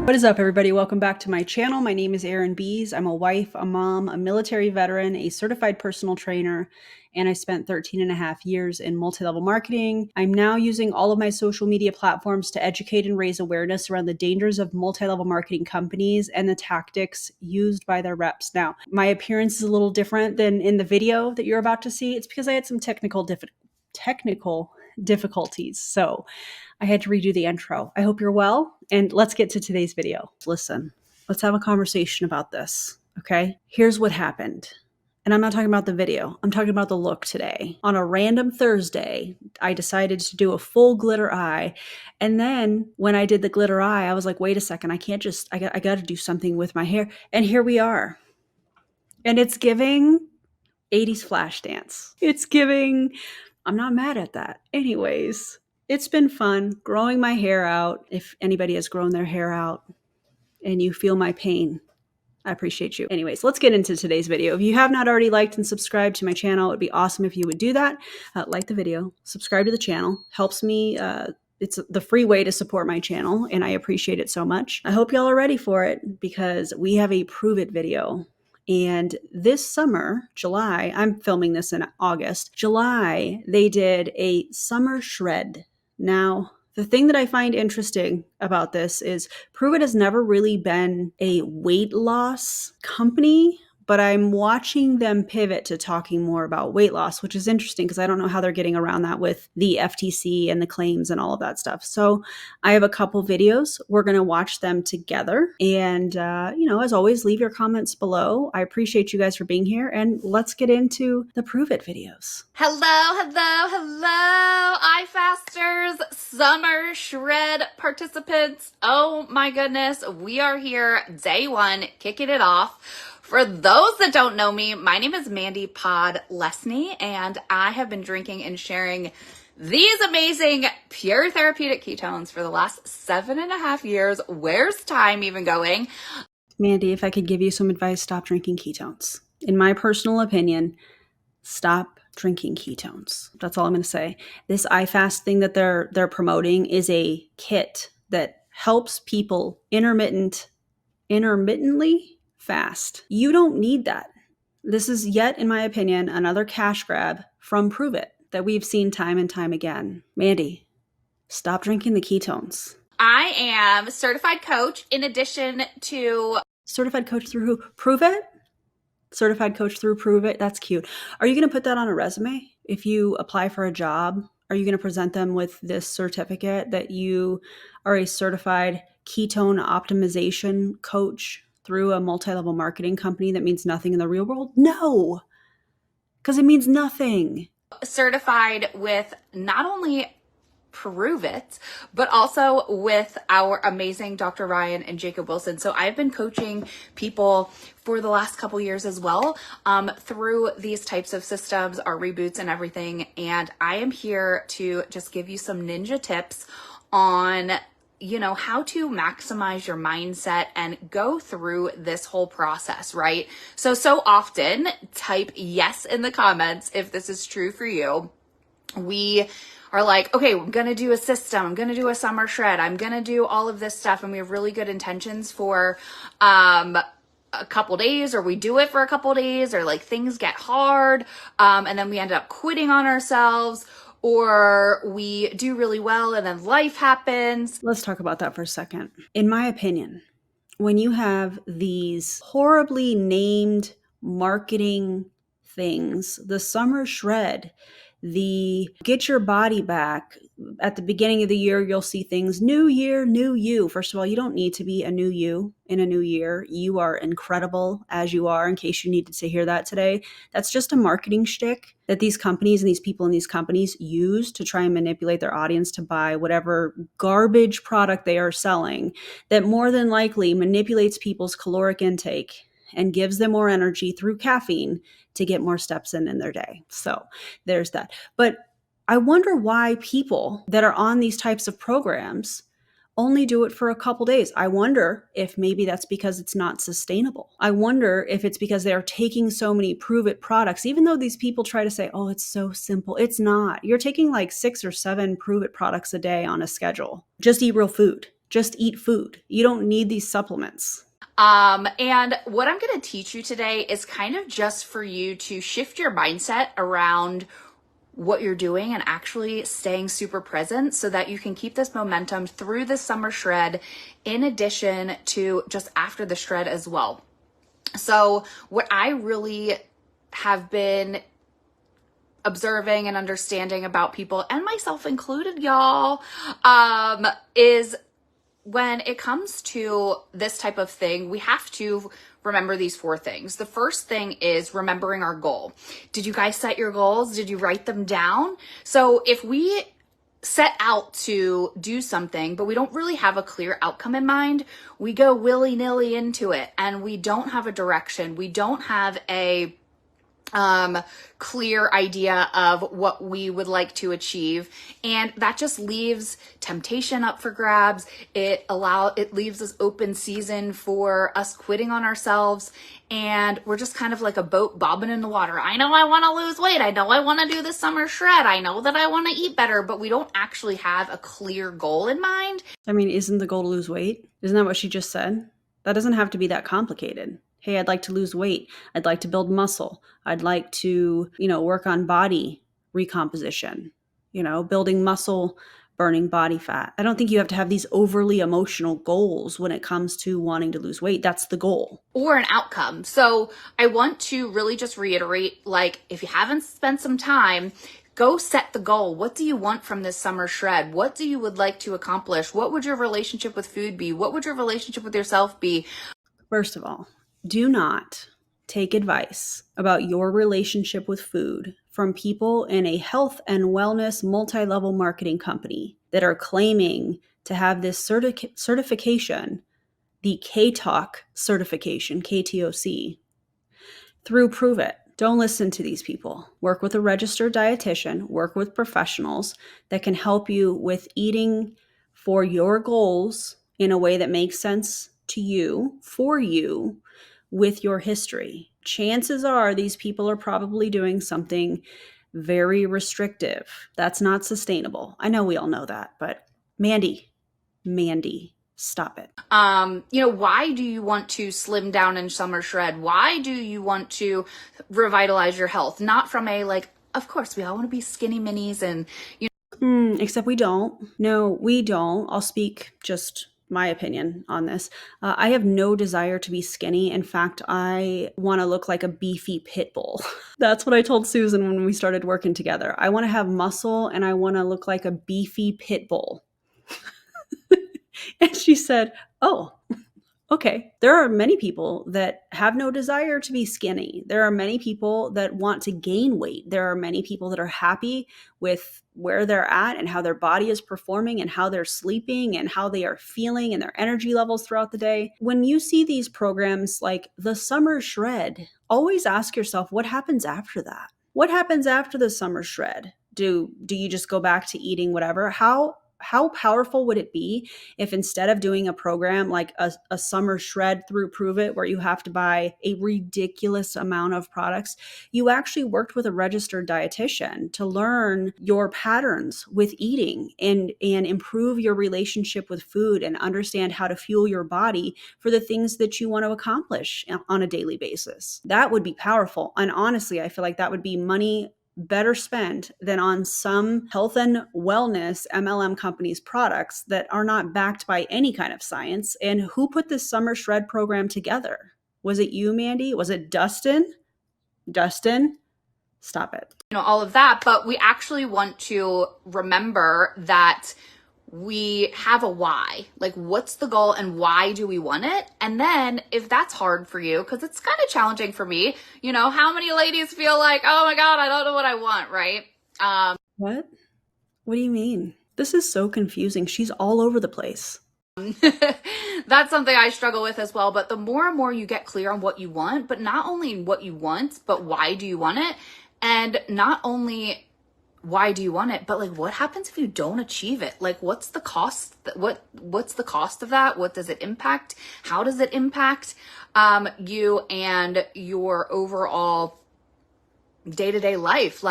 What is up, everybody? Welcome back to my channel. My name is Erin Bees. I'm a wife, a mom, a military veteran, a certified personal trainer, and I spent 13 and a half years in multi-level marketing. I'm now using all of my social media platforms to educate and raise awareness around the dangers of multi-level marketing companies and the tactics used by their reps. Now, my appearance is a little different than in the video that you're about to see. It's because I had some technical difficulties. So I had to redo the intro. I hope you're well, and let's get to today's video. Listen, let's have a conversation about this, okay? Here's what happened. And I'm not talking about the video. I'm talking about the look today. On a random Thursday, I decided to do a full glitter eye. And then when I did the glitter eye, I was like, wait a second, I got to do something with my hair. And here we are. And it's giving 80s flash dance. It's giving, I'm not mad at that. Anyways, it's been fun growing my hair out. If anybody has grown their hair out and you feel my pain, I appreciate you. Anyways, let's get into today's video. If you have not already liked and subscribed to my channel, it would be awesome if you would do that. Like the video, subscribe to the channel. Helps me. It's the free way to support my channel, and I appreciate it so much. I hope y'all are ready for it because we have a Pruvit video. And this summer, July, I'm filming this in August, July, they did a summer shred. Now, the thing that I find interesting about this is Pruvit has never really been a weight loss company, but I'm watching them pivot to talking more about weight loss, which is interesting because I don't know how they're getting around that with the FTC and the claims and all of that stuff. So I have a couple videos. We're going to watch them together. And, as always, leave your comments below. I appreciate you guys for being here. And let's get into the Pruvit videos. Hello, iFasters, Summer Shred participants. Oh my goodness, we are here, day one, kicking it off. For those that don't know me, my name is Mandy Pod Lesney, and I have been drinking and sharing these amazing pure therapeutic ketones for the last 7.5 years. Where's time even going? Mandy, if I could give you some advice, stop drinking ketones. In my personal opinion, stop drinking ketones. That's all I'm going to say. This iFast thing that they're promoting is a kit that helps people intermittently fast. You don't need that. This is yet, in my opinion, another cash grab from Pruvit that we've seen time and time again. Mandy, stop drinking the ketones. I am a certified coach in addition to... Certified coach through who? Pruvit? Certified coach through Pruvit. That's cute. Are you going to put that on a resume? If you apply for a job, are you going to present them with this certificate that you are a certified ketone optimization coach through a multi-level marketing company that means nothing in the real world? No, because it means nothing. Certified with not only Pruvit, but also with our amazing Dr. Ryan and Jacob Wilson. So I've been coaching people for the last couple years as well through these types of systems, our reboots and everything. And I am here to just give you some ninja tips on how to maximize your mindset and go through this whole process, right? So often type yes in the comments if this is true for you. We are like, okay, I'm going to do a system. I'm going to do a summer shred. I'm going to do all of this stuff. And we have really good intentions for, a couple days, or we do it for a couple days, or like things get hard. And then we end up quitting on ourselves, or we do really well and then life happens. Let's talk about that for a second. In my opinion, when you have these horribly named marketing things, the summer shred, the get your body back, at the beginning of the year, you'll see things, new year, new you. First of all, you don't need to be a new you in a new year. You are incredible as you are, in case you needed to hear that today. That's just a marketing shtick that these companies and these people in these companies use to try and manipulate their audience to buy whatever garbage product they are selling that more than likely manipulates people's caloric intake and gives them more energy through caffeine to get more steps in their day. So there's that. But I wonder why people that are on these types of programs only do it for a couple days. I wonder if maybe that's because it's not sustainable. I wonder if it's because they're taking so many Pruvit products, even though these people try to say, oh, it's so simple. It's not. You're taking like 6 or 7 Pruvit products a day on a schedule. Just eat real food. Just eat food. You don't need these supplements. And what I'm going to teach you today is kind of just for you to shift your mindset around what you're doing and actually staying super present so that you can keep this momentum through the summer shred in addition to just after the shred as well. So what I really have been observing and understanding about people, and myself included, y'all, is when it comes to this type of thing, we have to remember these 4 things. The first thing is remembering our goal. Did you guys set your goals? Did you write them down? So if we set out to do something, but we don't really have a clear outcome in mind, we go willy-nilly into it and we don't have a direction. We don't have a clear idea of what we would like to achieve. And that just leaves temptation up for grabs. It leaves this open season for us quitting on ourselves. And we're just kind of like a boat bobbing in the water. I know I want to lose weight. I know I want to do the summer shred. I know that I want to eat better, but we don't actually have a clear goal in mind. I mean, isn't the goal to lose weight? Isn't that what she just said? That doesn't have to be that complicated. Hey, I'd like to lose weight. I'd like to build muscle. I'd like to, work on body recomposition, building muscle, burning body fat. I don't think you have to have these overly emotional goals when it comes to wanting to lose weight. That's the goal. Or an outcome. So I want to really just reiterate, if you haven't spent some time, go set the goal. What do you want from this summer shred? What do you would like to accomplish? What would your relationship with food be? What would your relationship with yourself be? First of all, do not take advice about your relationship with food from people in a health and wellness multi-level marketing company that are claiming to have this certification, the KTOC certification, KTOC, through Pruvit. Don't listen to these people. Work with a registered dietitian, work with professionals that can help you with eating for your goals in a way that makes sense to you, for you, with your history. Chances are these people are probably doing something very restrictive. That's not sustainable. I know we all know that, but Mandy, stop it. Why do you want to slim down in summer shred? Why do you want to revitalize your health? Not from of course we all want to be skinny minis and, except we don't. No, we don't. I'll speak just my opinion on this. I have no desire to be skinny. In fact, I want to look like a beefy pit bull. That's what I told Susan when we started working together. I want to have muscle and I want to look like a beefy pit bull. And she said, oh, okay. There are many people that have no desire to be skinny. There are many people that want to gain weight. There are many people that are happy with where they're at and how their body is performing and how they're sleeping and how they are feeling and their energy levels throughout the day. When you see these programs like the summer shred, always ask yourself, what happens after that? What happens after the summer shred? Do you just go back to eating whatever? How powerful would it be if instead of doing a program like a summer shred through Pruvit where you have to buy a ridiculous amount of products, you actually worked with a registered dietitian to learn your patterns with eating and improve your relationship with food and understand how to fuel your body for the things that you want to accomplish on a daily basis? That would be powerful. And honestly, I feel like that would be money better spent than on some health and wellness MLM companies' products that are not backed by any kind of science. And who put this summer shred program together? Was it you, Mandy? Was it Dustin? Dustin, stop it. All of that, but we actually want to remember that we have a why. What's the goal and why do we want it? And then if that's hard for you, because it's kind of challenging for me, how many ladies feel like, oh my God, I don't know what I want, right? What? What do you mean? This is so confusing. She's all over the place. That's something I struggle with as well. But the more and more you get clear on what you want, but not only what you want, but why do you want it? And not only why do you want it, but what happens if you don't achieve it? What's the cost? What's the cost of that? What does it impact? How does it impact you and your overall day-to-day life?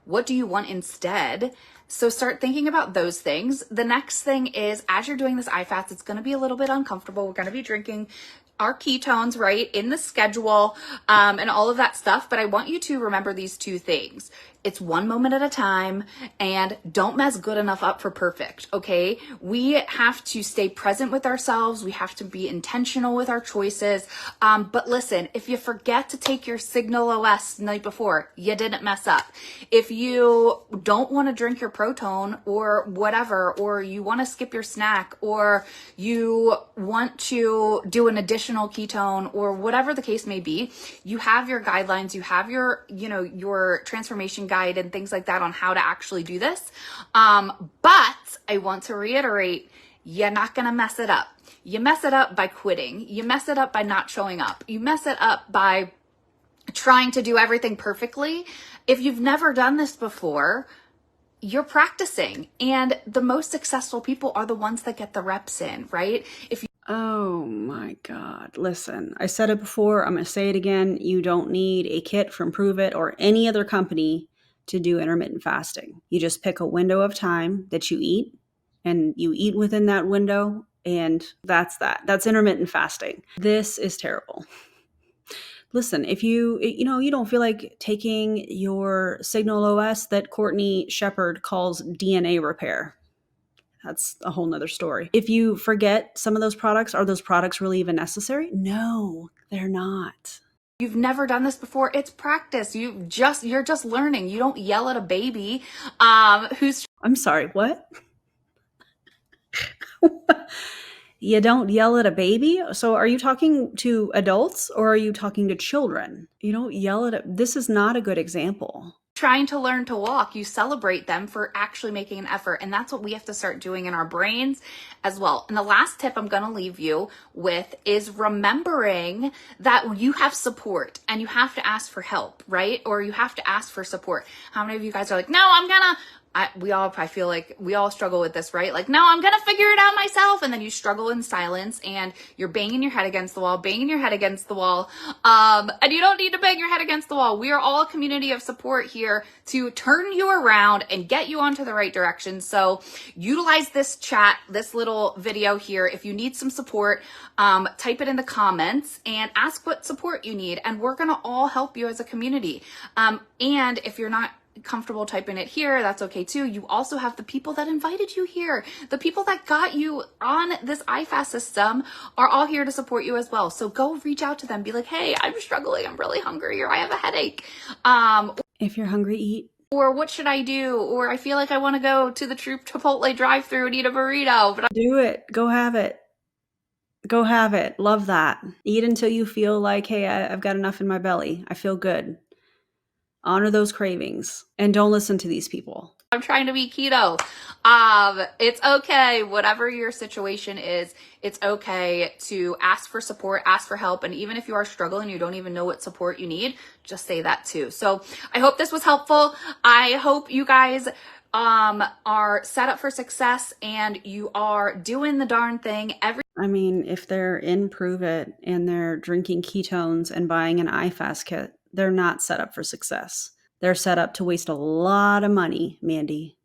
What do you want instead? So start thinking about those things. The next thing is, as you're doing this IFAST, it's going to be a little bit uncomfortable. We're going to be drinking our ketones, right, in the schedule, and all of that stuff. But I want you to remember these two things. It's one moment at a time, and don't mess good enough up for perfect, okay? We have to stay present with ourselves. We have to be intentional with our choices. But listen, if you forget to take your Signal OS the night before, you didn't mess up. If you don't want to drink your Proton or whatever, or you want to skip your snack, or you want to do an additional ketone, or whatever the case may be, you have your guidelines, you have your, your transformation guide and things like that on how to actually do this. But I want to reiterate, you're not going to mess it up. You mess it up by quitting. You mess it up by not showing up. You mess it up by trying to do everything perfectly. If you've never done this before, you're practicing, and the most successful people are the ones that get the reps in, right? Oh my God. Listen, I said it before. I'm going to say it again. You don't need a kit from Pruvit or any other company to do intermittent fasting. You just pick a window of time that you eat, and you eat within that window, and that's that. That's intermittent fasting. This is terrible. Listen, if you don't feel like taking your Signal OS that Courtney Shepard calls DNA repair, that's a whole nother story. If you forget some of those products, are those products really even necessary? No, they're not. You've never done this before, it's practice. You're just learning. You don't yell at a baby who's I'm sorry, what? You don't yell at a baby? So are you talking to adults or are you talking to children? You don't yell at this is not a good example. trying to learn to walk. You celebrate them for actually making an effort. And that's what we have to start doing in our brains as well. And the last tip I'm going to leave you with is remembering that you have support and you have to ask for help, right? Or you have to ask for support. How many of you guys are like, no, I feel like we all struggle with this, right? Like, no, I'm going to figure it out myself. And then you struggle in silence and you're banging your head against the wall, and you don't need to bang your head against the wall. We are all a community of support here to turn you around and get you onto the right direction. So utilize this chat, this little video here. If you need some support, type it in the comments and ask what support you need. And we're going to all help you as a community. And if you're not comfortable typing it here, that's okay too. You also have the people that invited you here. The people that got you on this IFAST system are all here to support you as well. So go reach out to them. Be like, hey, I'm struggling. I'm really hungry, or I have a headache. If you're hungry, eat. Or what should I do? Or I feel like I want to go to the Chipotle drive-thru and eat a burrito. But do it. Go have it. Go have it. Love that. Eat until you feel like, hey, I've got enough in my belly. I feel good. Honor those cravings and don't listen to these people. I'm trying to be keto. It's okay. Whatever your situation is, it's okay to ask for support, ask for help. And even if you are struggling, you don't even know what support you need, just say that too. So I hope this was helpful. I hope you guys are set up for success and you are doing the darn thing if they're in Pruvit and they're drinking ketones and buying an IFAST kit, they're not set up for success. They're set up to waste a lot of money, Mandy.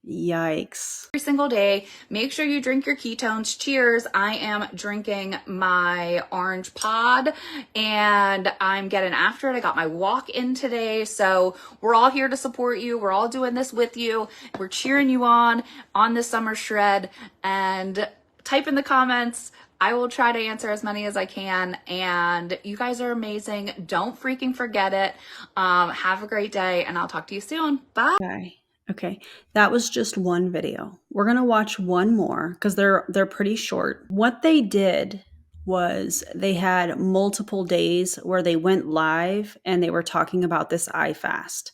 Yikes. every single day. Make sure you drink your ketones. Cheers. I am drinking my orange pod and I'm getting after it. I got my walk in today. So we're all here to support you. We're all doing this with you. We're cheering you on this summer shred, and type in the comments. I will try to answer as many as I can. And you guys are amazing. Don't freaking forget it. Have a great day and I'll talk to you soon. Bye. Okay. That was just one video. We're going to watch one more because they're pretty short. What they did was they had multiple days where they went live and they were talking about this iFast.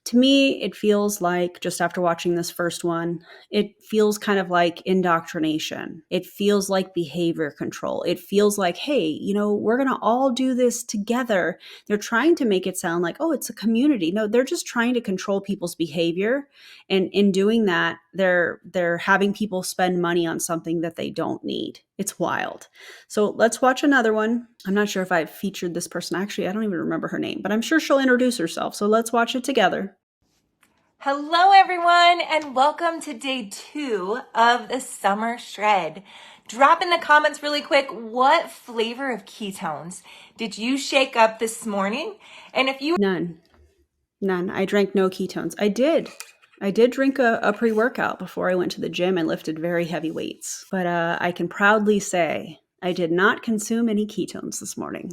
To me, it feels like, just after watching this first one, it feels kind of like indoctrination. It feels like behavior control. It feels like, hey, we're going to all do this together. They're trying to make it sound like, oh, it's a community. No, they're just trying to control people's behavior. And in doing that, they're having people spend money on something that they don't need. It's wild. So let's watch another one. I'm not sure if I've featured this person. Actually, I don't even remember her name, but I'm sure she'll introduce herself. So let's watch it together. Hello everyone and welcome to day 2 of the summer shred. Drop in the comments really quick, what flavor of ketones did you shake up this morning? And if you None. I drank no ketones. I did drink a pre-workout before I went to the gym and lifted very heavy weights. But I can proudly say I did not consume any ketones this morning.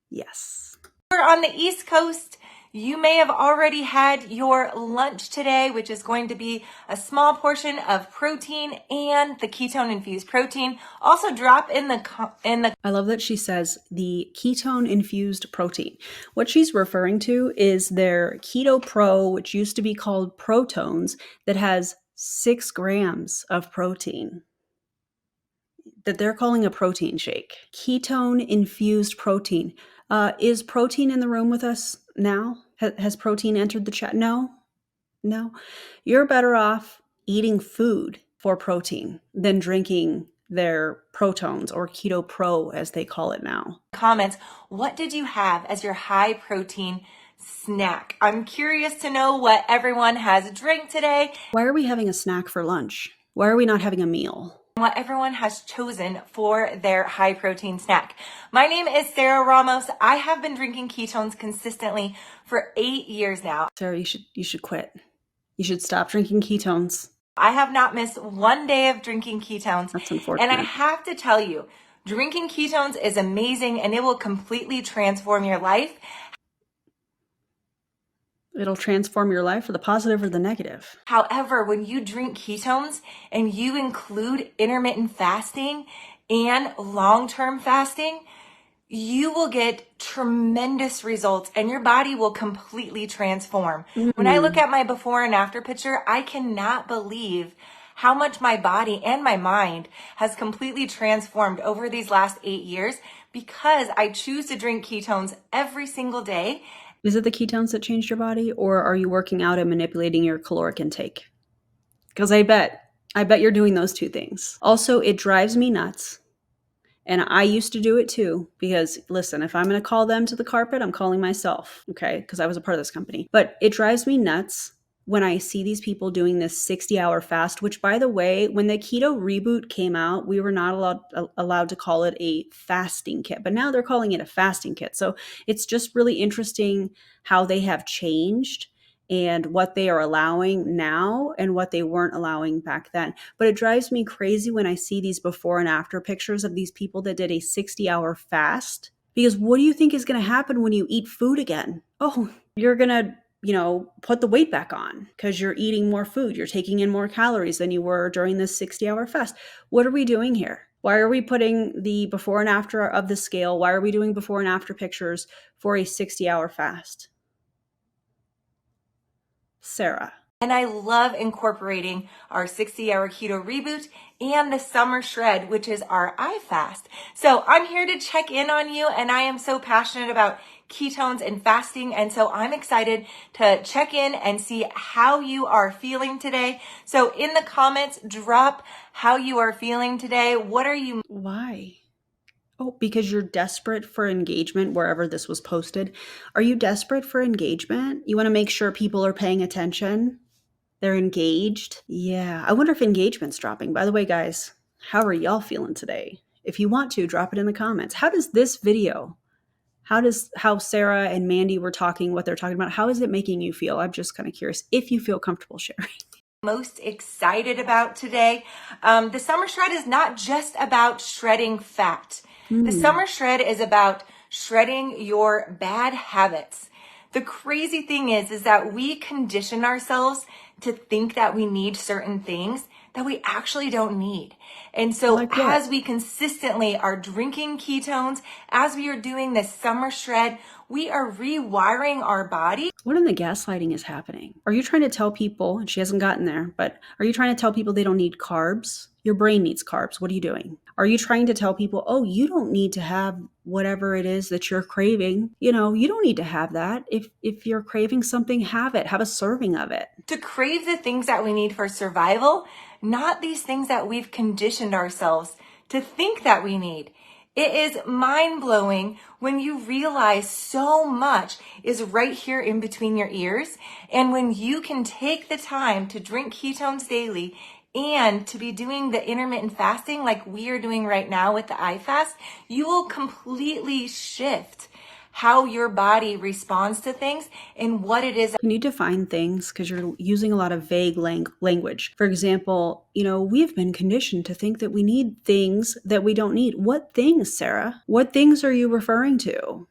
Yes. are on the East Coast, you may have already had your lunch today, which is going to be a small portion of protein and the ketone infused protein. Also drop in the I love that she says the ketone infused protein. What she's referring to is their Keto Pro, which used to be called Protones, that has 6 grams of protein that they're calling a protein shake. Ketone infused protein. Is protein in the room with us now? Has protein entered the chat? No. You're better off eating food for protein than drinking their Protones or Keto Pro as they call it now. comments, what did you have as your high protein snack? I'm curious to know what everyone has drank today. Why are we having a snack for lunch? Why are we not having a meal? What everyone has chosen for their high protein snack. My name is Sarah Ramos. I have been drinking ketones consistently for 8 years now. Sarah, you should quit. You should stop drinking ketones. I have not missed one day of drinking ketones. That's unfortunate. And I have to tell you, drinking ketones is amazing and it will completely transform your life. It'll transform your life for the positive or the negative. However, when you drink ketones and you include intermittent fasting and long-term fasting, you will get tremendous results and your body will completely transform. When I look at my before and after picture, I cannot believe how much my body and my mind has completely transformed over these last 8 years because I choose to drink ketones every single day. Is it the ketones that changed your body, or are you working out and manipulating your caloric intake? Because I bet you're doing those two things. Also, it drives me nuts. And I used to do it too, because listen, if I'm going to call them to the carpet, I'm calling myself, okay? Because I was a part of this company. But it drives me nuts when I see these people doing this 60-hour fast, which by the way, when the keto reboot came out, we were not allowed to call it a fasting kit, but now they're calling it a fasting kit. So it's just really interesting how they have changed and what they are allowing now and what they weren't allowing back then. But it drives me crazy when I see these before and after pictures of these people that did a 60-hour fast. Because what do you think is going to happen when you eat food again? Oh, you're going to, put the weight back on because you're eating more food. You're taking in more calories than you were during this 60-hour fast. What are we doing here? Why are we putting the before and after of the scale? Why are we doing before and after pictures for a 60-hour fast? Sarah. And I love incorporating our 60-hour keto reboot and the summer shred, which is our iFast. So I'm here to check in on you, and I am so passionate about ketones and fasting. And so I'm excited to check in and see how you are feeling today. So in the comments, drop how you are feeling today. What are you? Why? Oh, because you're desperate for engagement wherever this was posted. Are you desperate for engagement? You want to make sure people are paying attention? They're engaged? Yeah. I wonder if engagement's dropping. By the way, guys, how are y'all feeling today? If you want to, drop it in the comments. How does this video, how Sarah and Mandy were talking, what they're talking about, how is it making you feel? I'm just kind of curious if you feel comfortable sharing. Most excited about today. The summer shred is not just about shredding fat. The summer shred is about shredding your bad habits. The crazy thing is that we condition ourselves to think that we need certain things that we actually don't need. And so as we consistently are drinking ketones, as we are doing this summer shred, we are rewiring our body. What in the gaslighting is happening? Are you trying to tell people, and she hasn't gotten there, but are you trying to tell people they don't need carbs? Your brain needs carbs. What are you doing? Are you trying to tell people, oh, you don't need to have whatever it is that you're craving? You don't need to have that. If you're craving something, have it. Have a serving of it. To crave the things that we need for survival, not these things that we've conditioned ourselves to think that we need. It is mind-blowing when you realize so much is right here in between your ears. And when you can take the time to drink ketones daily and to be doing the intermittent fasting like we are doing right now with the iFast, you will completely shift how your body responds to things and what it is. Can you define things? Because you're using a lot of vague language. For example, we've been conditioned to think that we need things that we don't need. What things, Sarah? What things are you referring to?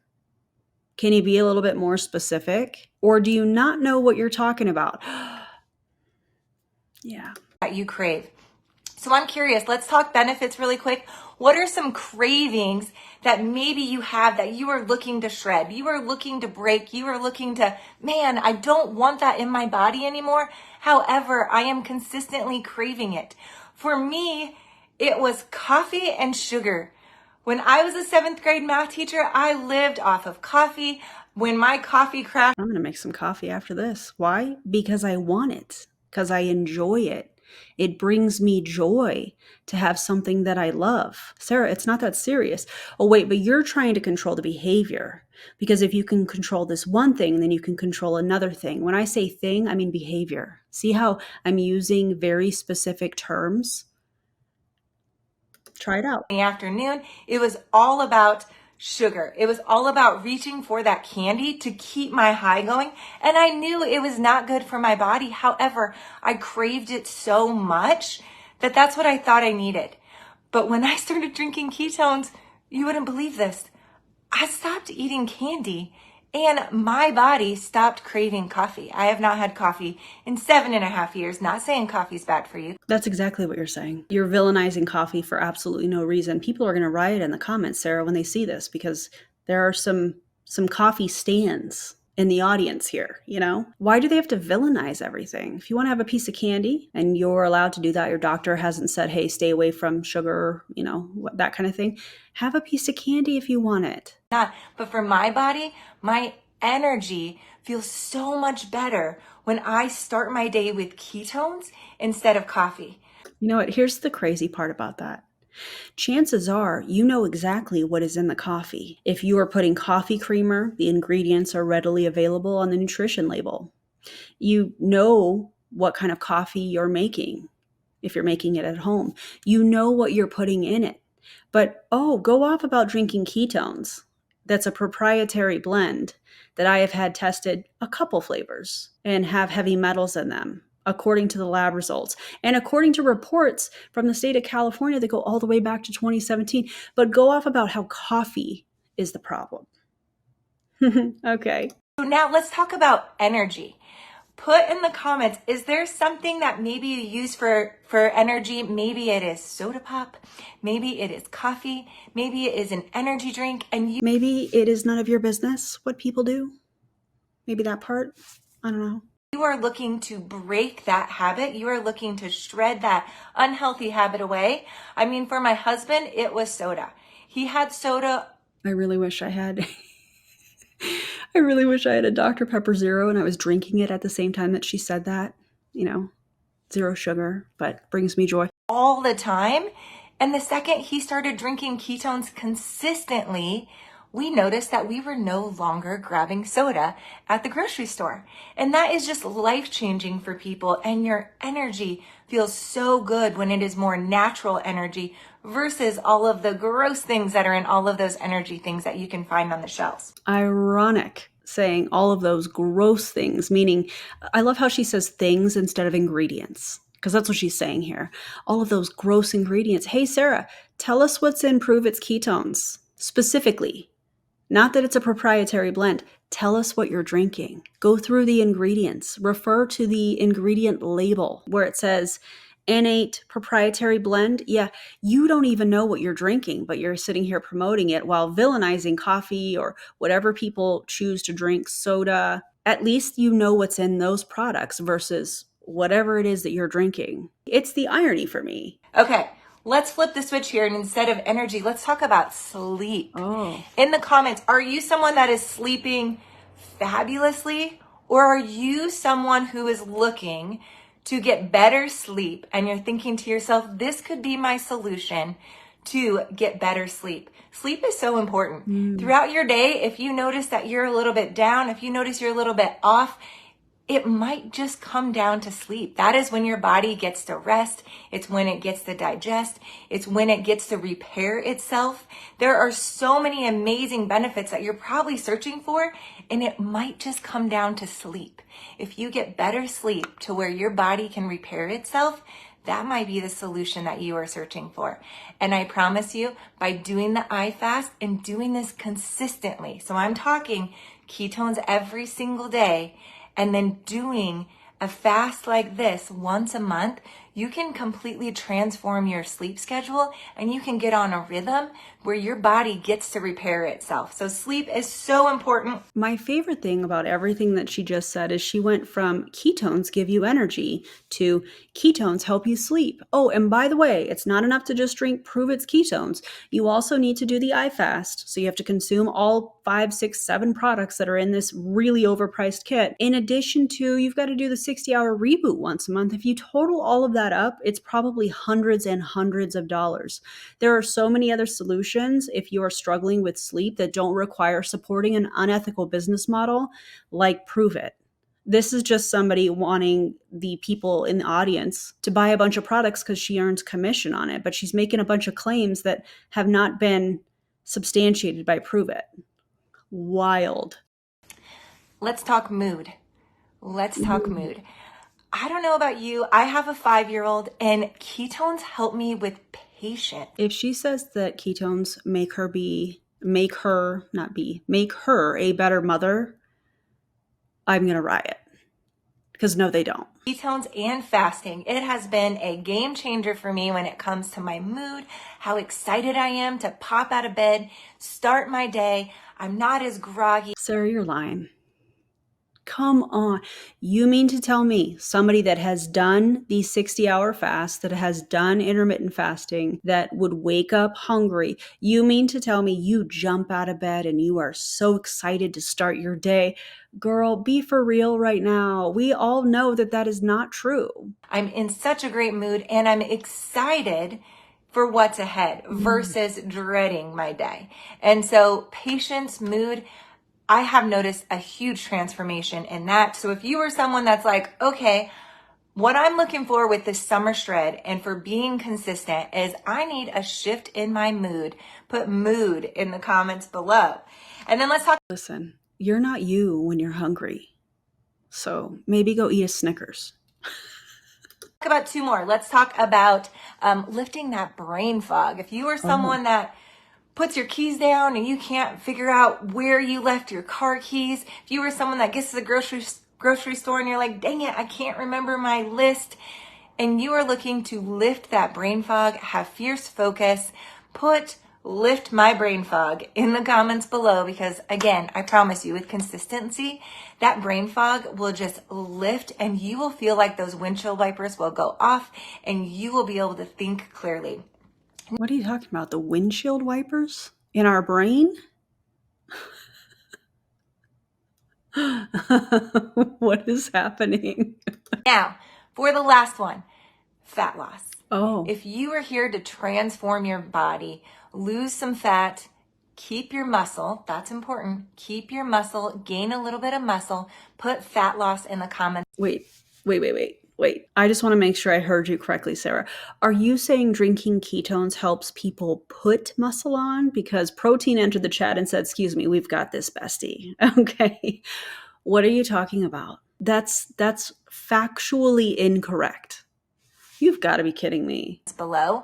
Can you be a little bit more specific? Or do you not know what you're talking about? Yeah. That you crave. So I'm curious, let's talk benefits really quick. What are some cravings that maybe you have that you are looking to shred? You are looking to break. You are looking to, man, I don't want that in my body anymore. However, I am consistently craving it. For me, it was coffee and sugar. When I was a 7th grade math teacher, I lived off of coffee. When my coffee crashed, I'm going to make some coffee after this. Why? Because I want it. Because I enjoy it. It brings me joy to have something that I love. Sarah, it's not that serious. Oh, wait, but you're trying to control the behavior. Because if you can control this one thing, then you can control another thing. When I say thing, I mean behavior. See how I'm using very specific terms? Try it out. in the afternoon, it was all about sugar. It was all about reaching for that candy to keep my high going. And I knew it was not good for my body. However, I craved it so much that that's what I thought I needed. But when I started drinking ketones, you wouldn't believe this. I stopped eating candy and my body stopped craving coffee. I have not had coffee in 7.5 years. Not saying coffee's bad for you. That's exactly what you're saying. You're villainizing coffee for absolutely no reason. People are going to riot in the comments, Sarah, when they see this, because there are some coffee stands in the audience here, Why do they have to villainize everything? If you want to have a piece of candy and you're allowed to do that, your doctor hasn't said, hey, stay away from sugar, that kind of thing. Have a piece of candy if you want it. Not, but for my body, my energy feels so much better when I start my day with ketones instead of coffee. You know what? Here's the crazy part about that. Chances are you know exactly what is in the coffee. If you are putting coffee creamer, the ingredients are readily available on the nutrition label. You know what kind of coffee you're making if you're making it at home. You know what you're putting in it. But, go off about drinking ketones. That's a proprietary blend that I have had tested a couple flavors and have heavy metals in them, according to the lab results and according to reports from the state of California that go all the way back to 2017, but go off about how coffee is the problem. Okay. So now let's talk about energy. Put in the comments, is there something that maybe you use for energy? Maybe it is soda pop. Maybe it is coffee. Maybe it is an energy drink. And maybe it is none of your business what people do. Maybe that part. I don't know. You are looking to break that habit. You are looking to shred that unhealthy habit away. I mean, for my husband, it was soda. He had soda. I really wish I had. I really wish I had a Dr. Pepper Zero and I was drinking it at the same time that she said that. Zero sugar, but brings me joy. All the time. And the second he started drinking ketones consistently, we noticed that we were no longer grabbing soda at the grocery store. And that is just life-changing for people. And your energy feels so good when it is more natural energy versus all of the gross things that are in all of those energy things that you can find on the shelves. Ironic saying all of those gross things, meaning I love how she says things instead of ingredients, because that's what she's saying here. All of those gross ingredients. Hey, Sarah, tell us what's in Pruvit's ketones specifically. Not that it's a proprietary blend. Tell us what you're drinking. Go through the ingredients. Refer to the ingredient label where it says N8 proprietary blend. Yeah, you don't even know what you're drinking, but you're sitting here promoting it while villainizing coffee or whatever people choose to drink, soda. At least you know what's in those products versus whatever it is that you're drinking. It's the irony for me. Okay. Let's flip the switch here, and instead of energy, let's talk about sleep. Oh. In the comments, are you someone that is sleeping fabulously, or are you someone who is looking to get better sleep and you're thinking to yourself, this could be my solution to get better sleep. Sleep is so important. Throughout your day, if you notice that you're a little bit down, if you notice you're a little bit off, it might just come down to sleep. That is when your body gets to rest. It's when it gets to digest. It's when it gets to repair itself. There are so many amazing benefits that you're probably searching for, and it might just come down to sleep. If you get better sleep to where your body can repair itself, that might be the solution that you are searching for. And I promise you, by doing the iFast and doing this consistently, so I'm talking ketones every single day, and then doing a fast like this once a month, you can completely transform your sleep schedule and you can get on a rhythm where your body gets to repair itself. So sleep is so important. My favorite thing about everything that she just said is she went from ketones give you energy to ketones help you sleep. Oh, and by the way, it's not enough to just drink Pruvit's ketones. You also need to do the iFast. So you have to consume all 5, 6, 7 products that are in this really overpriced kit. In addition to, you've got to do the 60-hour reboot once a month. If you total all of that up, it's probably hundreds and hundreds of dollars. There are so many other solutions if you are struggling with sleep that don't require supporting an unethical business model like Pruvit. This is just somebody wanting the people in the audience to buy a bunch of products because she earns commission on it, but she's making a bunch of claims that have not been substantiated by Pruvit. Wild. Let's talk mood. Let's talk mood. I don't know about you. I have a 5-year-old and ketones help me with patience. If she says that ketones make her a better mother, I'm going to riot. Because no, they don't. Ketones and fasting. It has been a game changer for me when it comes to my mood, how excited I am to pop out of bed, start my day. I'm not as groggy. Sarah, you're lying. Come on. You mean to tell me somebody that has done the 60-hour fast, that has done intermittent fasting, that would wake up hungry, you mean to tell me you jump out of bed and you are so excited to start your day? Girl, be for real right now. We all know that that is not true. I'm in such a great mood and I'm excited for what's ahead versus dreading my day. And so patience, mood, I have noticed a huge transformation in that. So if you are someone that's like, okay, what I'm looking for with this summer shred and for being consistent is I need a shift in my mood. Put mood in the comments below. And then let's talk. Listen, you're not you when you're hungry. So maybe go eat a Snickers. About 2 more. Let's talk about lifting that brain fog. If you are someone that puts your keys down and you can't figure out where you left your car keys, if you are someone that gets to the grocery store and you're like, dang it, I can't remember my list, and you are looking to lift that brain fog, have fierce focus, put lift my brain fog in the comments below, because again, I promise you with consistency, that brain fog will just lift and you will feel like those windshield wipers will go off and you will be able to think clearly. What are you talking about? The windshield wipers in our brain? What is happening? Now, for the last one, fat loss. Oh. If you are here to transform your body, lose some fat, keep your muscle, that's important. Keep your muscle, gain a little bit of muscle, put fat loss in the comments. Wait. I just want to make sure I heard you correctly, Sarah. Are you saying drinking ketones helps people put muscle on? Because Protein entered the chat and said, excuse me, we've got this, bestie. Okay. What are you talking about? That's factually incorrect. You've got to be kidding me. Below.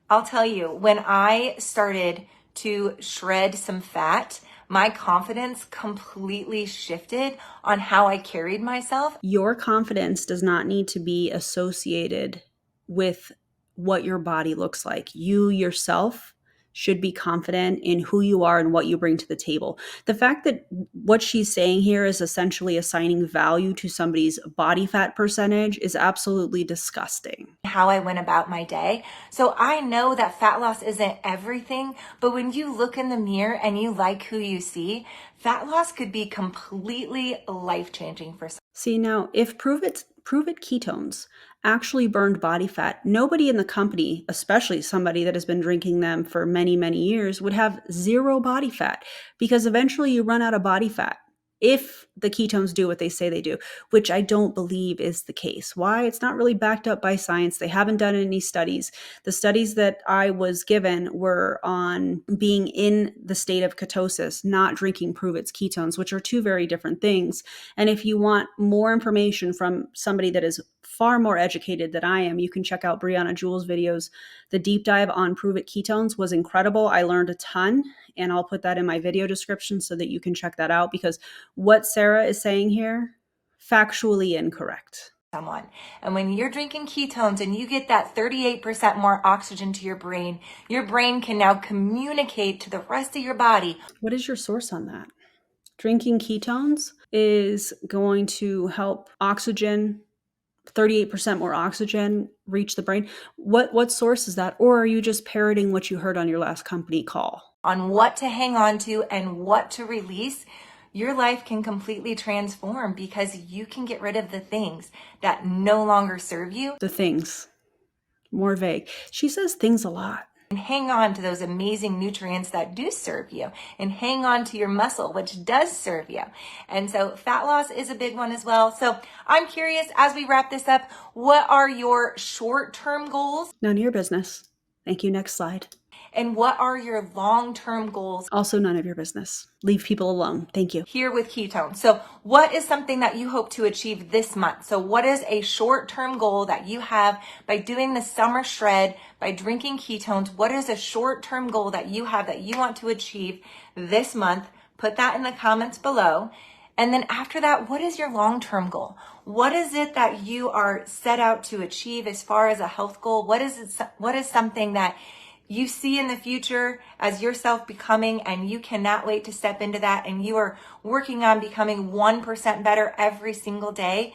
I'll tell you, when I started to shred some fat, my confidence completely shifted on how I carried myself. Your confidence does not need to be associated with what your body looks like. You yourself should be confident in who you are and what you bring to the table. The fact that what she's saying here is essentially assigning value to somebody's body fat percentage is absolutely disgusting. How I went about my day. So I know that fat loss isn't everything, but when you look in the mirror and you like who you see, fat loss could be completely life-changing for some. See, now, if Pruvit's Pruvit ketones actually burned body fat. Nobody in the company, especially somebody that has been drinking them for many, many years, would have zero body fat, because eventually you run out of body fat if the ketones do what they say they do, which I don't believe is the case. Why? It's not really backed up by science. They haven't done any studies. The studies that I was given were on being in the state of ketosis, not drinking Pruvit's ketones, which are two very different things. And if you want more information from somebody that is far more educated than I am, you can check out Brianna Jewell's videos. The deep dive on Pruvit ketones was incredible. I learned a ton, and I'll put that in my video description so that you can check that out, because what Sarah is saying here, factually incorrect. Someone. And when you're drinking ketones and you get that 38% more oxygen to your brain can now communicate to the rest of your body. What is your source on that? Drinking ketones is going to help oxygen, 38% more oxygen reach the brain. What source is that? Or are you just parroting what you heard on your last company call? On what to hang on to and what to release, your life can completely transform, because you can get rid of the things that no longer serve you. The things. More vague. She says things a lot. And hang on to those amazing nutrients that do serve you, and hang on to your muscle, which does serve you. And so fat loss is a big one as well. So I'm curious, as we wrap this up, what are your short-term goals? None of your business. Thank you. Next slide. And what are your long-term goals? Also none of your business. Leave people alone. Thank you. Here with ketones. So what is something that you hope to achieve this month? So what is a short-term goal that you have by doing the summer shred, by drinking ketones? What is a short-term goal that you have that you want to achieve this month? Put that in the comments below. And then after that, what is your long-term goal? What is it that you are set out to achieve as far as a health goal? What is something that you see in the future as yourself becoming, and you cannot wait to step into that, and you are working on becoming 1% better every single day?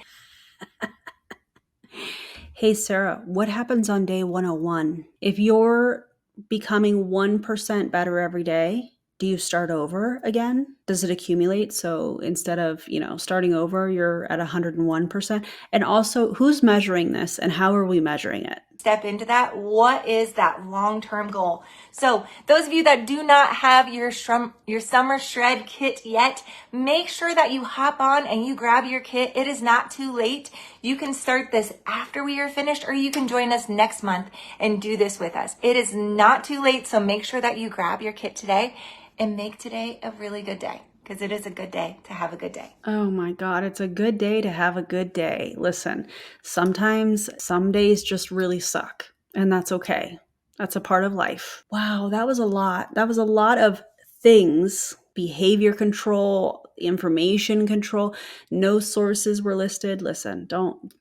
Hey, Sarah, what happens on day 101? If you're becoming 1% better every day, do you start over again? Does it accumulate? So instead of, starting over, you're at 101%. And also, who's measuring this and how are we measuring it? Step into that. What is that long-term goal? So those of you that do not have your summer shred kit yet, make sure that you hop on and you grab your kit. It is not too late. You can start this after we are finished, or you can join us next month and do this with us. It is not too late. So make sure that you grab your kit today and make today a really good day, because it is a good day to have a good day. Oh my God, it's a good day to have a good day. Listen, sometimes some days just really suck, and that's okay. That's a part of life. Wow, that was a lot. That was a lot of things. Behavior control, information control, no sources were listed. Listen,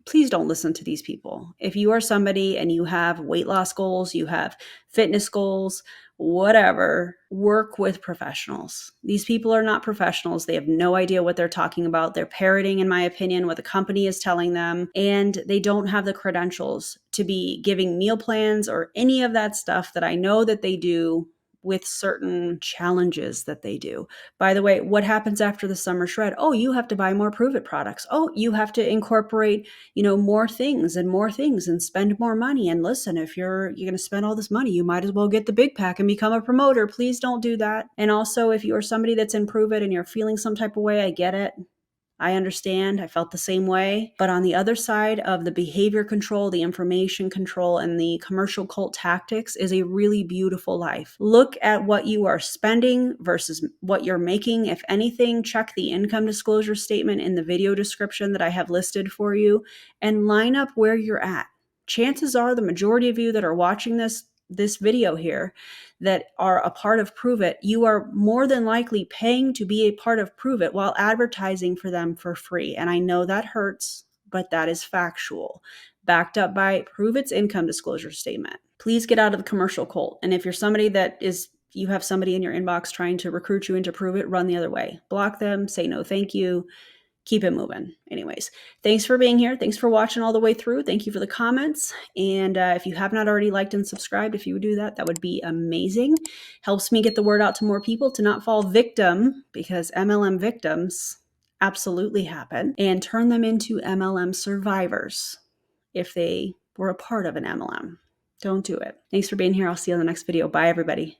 please don't listen to these people. If you are somebody and you have weight loss goals, you have fitness goals, whatever, work with professionals. These people are not professionals. They have no idea what they're talking about. They're parroting, in my opinion, what the company is telling them, and they don't have the credentials to be giving meal plans or any of that stuff that I know that they do with certain challenges that they do. By the way, what happens after the summer shred? Oh, you have to buy more Pruvit products. Oh, you have to incorporate, more things and spend more money. And listen, if you're going to spend all this money, you might as well get the big pack and become a promoter. Please don't do that. And also, if you're somebody that's in Pruvit and you're feeling some type of way, I get it. I understand. I felt the same way. But on the other side of the behavior control, the information control, and the commercial cult tactics is a really beautiful life. Look at what you are spending versus what you're making. If anything, check the income disclosure statement in the video description that I have listed for you and line up where you're at. Chances are the majority of you that are watching this video here that are a part of Pruvit, you are more than likely paying to be a part of Pruvit while advertising for them for free. And I know that hurts, but that is factual, backed up by Pruvit's income disclosure statement. Please get out of the commercial cult. And if you're somebody you have somebody in your inbox trying to recruit you into Pruvit, run the other way. Block them, say no thank you. Keep it moving. Anyways, thanks for being here. Thanks for watching all the way through. Thank you for the comments. And if you have not already liked and subscribed, if you would do that, that would be amazing. Helps me get the word out to more people to not fall victim, because MLM victims absolutely happen and turn them into MLM survivors if they were a part of an MLM. Don't do it. Thanks for being here. I'll see you on the next video. Bye, everybody.